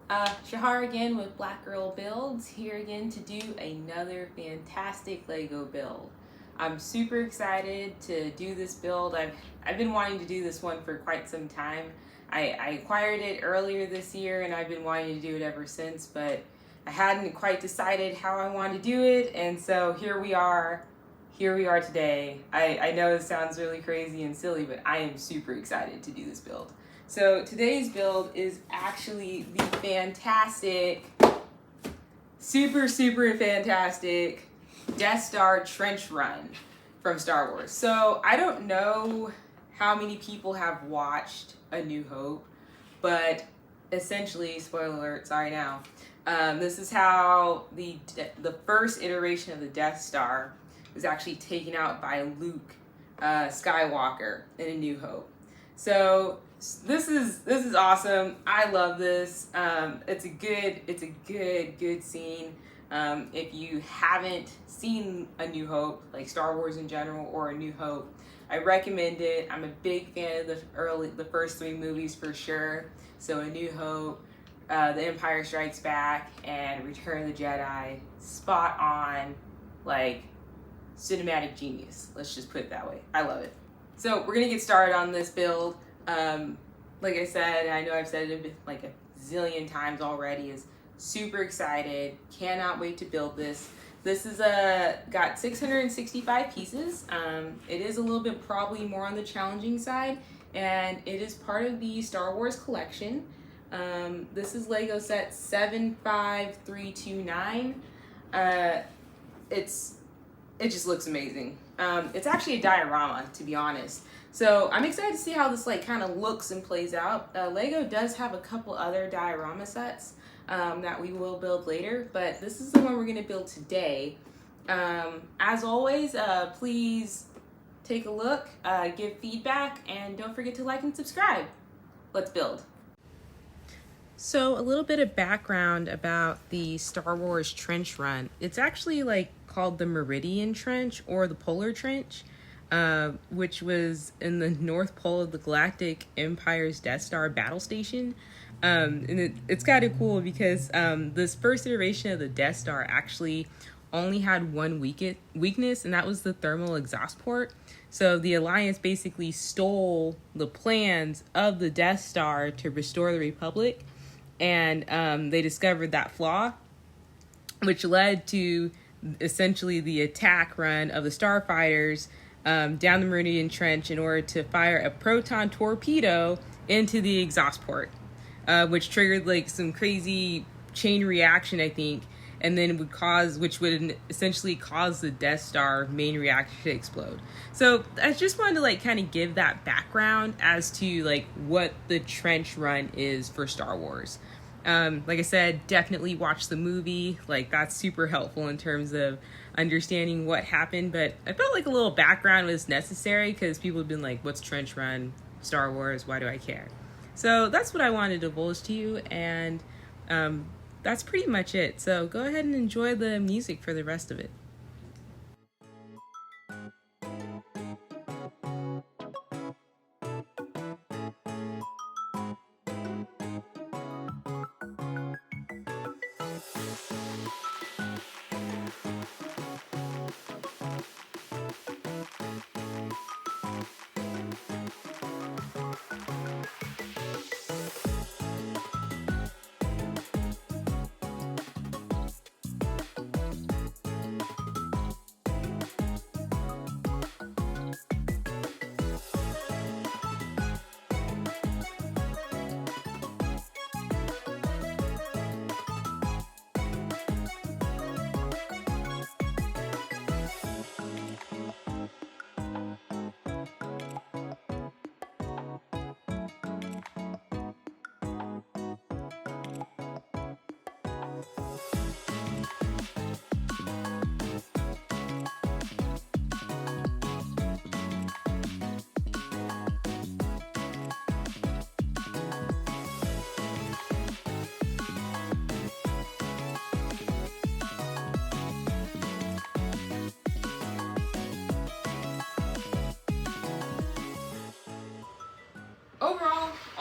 Shahar again with Black Girl Builds, here again to do another fantastic Lego build. I'm super excited to do this build. I've been wanting to do this one for quite some time. I acquired it earlier this year and I've been wanting to do it ever since, but I hadn't quite decided how I wanted to do it, and so here we are today. I know it sounds really crazy and silly, but I am super excited to do this build. So today's build is actually the fantastic, super fantastic Death Star trench run from Star Wars. So I don't know how many people have watched A New Hope, but essentially, spoiler alert, sorry now, this is how the first iteration of the Death Star was actually taken out by Luke Skywalker in A New Hope. So this is awesome. I love this. It's a good scene. If you haven't seen A New Hope, like Star Wars in general or A New Hope, I recommend it. I'm a big fan of the first three movies for sure. So A New Hope, The Empire Strikes Back, and Return of the Jedi. Spot on, like cinematic genius. Let's just put it that way. I love it. So we're gonna get started on this build. Like I said, I know I've said it like a zillion times already, is super excited. Cannot wait to build this. This is got 665 pieces. It is a little bit probably more on the challenging side, and it is part of the Star Wars collection. This is Lego set 75329. It just looks amazing. It's actually a diorama, to be honest. So I'm excited to see how this like kind of looks and plays out. Lego does have a couple other diorama sets that we will build later, but this is the one we're gonna build today. As always, please take a look, give feedback, and don't forget to like and subscribe. Let's build. So a little bit of background about the Star Wars trench run. It's actually like called the Meridian Trench or the Polar Trench, which was in the North Pole of the Galactic Empire's Death Star battle station. And it's kind of cool because this first iteration of the Death Star actually only had one weakness, and that was the thermal exhaust port. So the Alliance basically stole the plans of the Death Star to restore the Republic, and they discovered that flaw, which led to essentially the attack run of the starfighters down the Meridian Trench in order to fire a proton torpedo into the exhaust port, which triggered like some crazy chain reaction, I think, and then which would essentially cause the Death Star main reactor to explode. So I just wanted to like kind of give that background as to like what the trench run is for Star Wars. Like I said, definitely watch the movie. Like that's super helpful in terms of understanding what happened, but I felt like a little background was necessary because people have been like, what's trench run? Star Wars, why do I care? So that's what I wanted to divulge to you, and that's pretty much it. So go ahead and enjoy the music for the rest of it.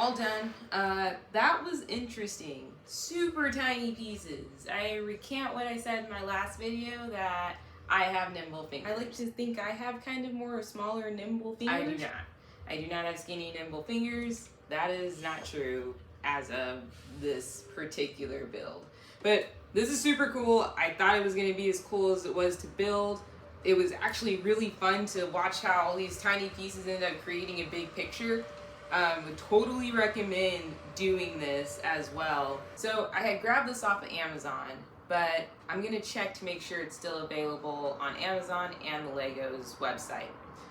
all done. That was interesting. Super tiny pieces. I recant what I said in my last video that I have nimble fingers. I like to think I have kind of more smaller nimble fingers. I do not. I do not have skinny nimble fingers. That is not true as of this particular build. But this is super cool. I thought it was going to be as cool as it was to build. It was actually really fun to watch how all these tiny pieces end up creating a big picture. Would totally recommend doing this as well. So I had grabbed this off of Amazon, but I'm gonna check to make sure it's still available on Amazon and the Legos website.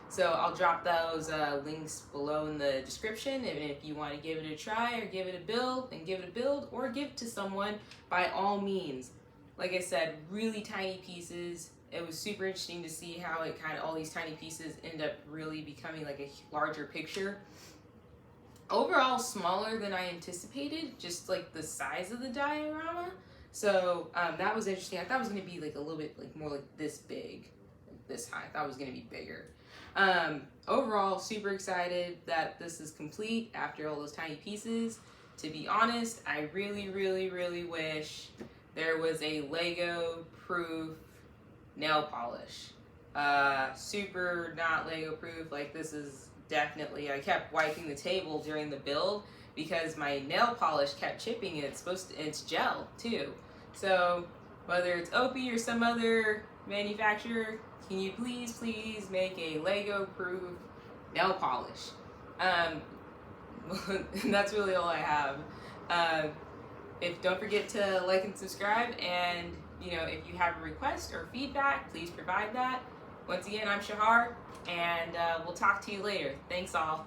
So I'll drop those links below in the description, and if you want to give it a try or give it a build, then give it a build or give it to someone, by all means. Like I said, really tiny pieces. It was super interesting to see how it kind of, all these tiny pieces end up really becoming like a larger picture. Overall, smaller than I anticipated, just like the size of the diorama. So that was interesting. I thought it was going to be like a little bit like more like this big, like this high. I thought it was going to be bigger. Overall, super excited that this is complete after all those tiny pieces. To be honest, I really, really, really wish there was a Lego proof nail polish. Super not Lego proof. Like, this is definitely, I kept wiping the table during the build because my nail polish kept chipping, and it's gel too. So whether it's Opie or some other manufacturer, can you please make a Lego proof nail polish? And that's really all I have. Don't forget to like and subscribe, and if you have a request or feedback, please provide that. Once again, I'm Shahar, and we'll talk to you later. Thanks all.